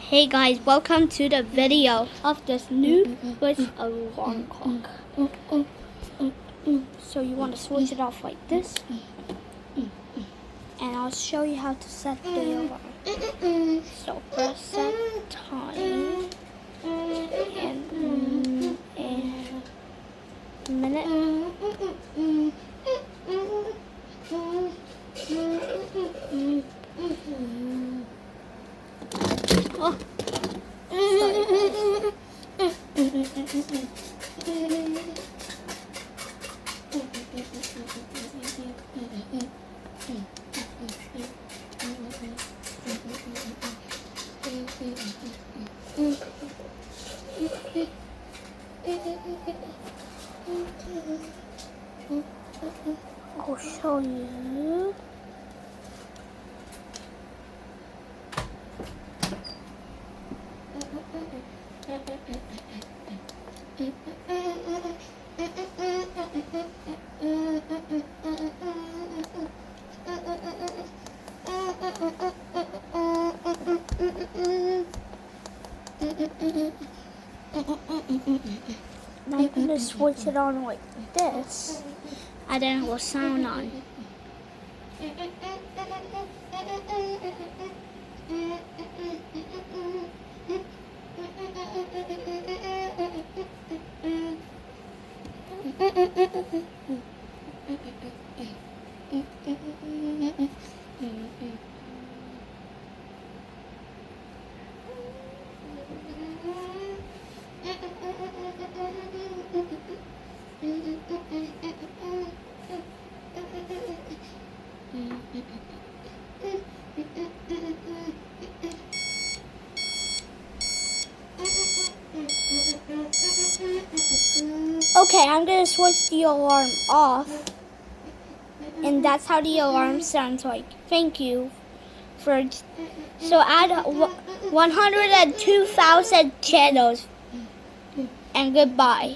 Hey guys, welcome to the video of this new with alarm clock. So you want to switch it off like this, and I'll show you how to set the alarm. So press set time and a minute. Oh, sorry I'll show you. Now I'm going to switch it on like this, and then it will sound on. Okay, I'm going to switch the alarm off, and that's how the alarm sounds like. Thank you for, so add 102,000 channels, and goodbye.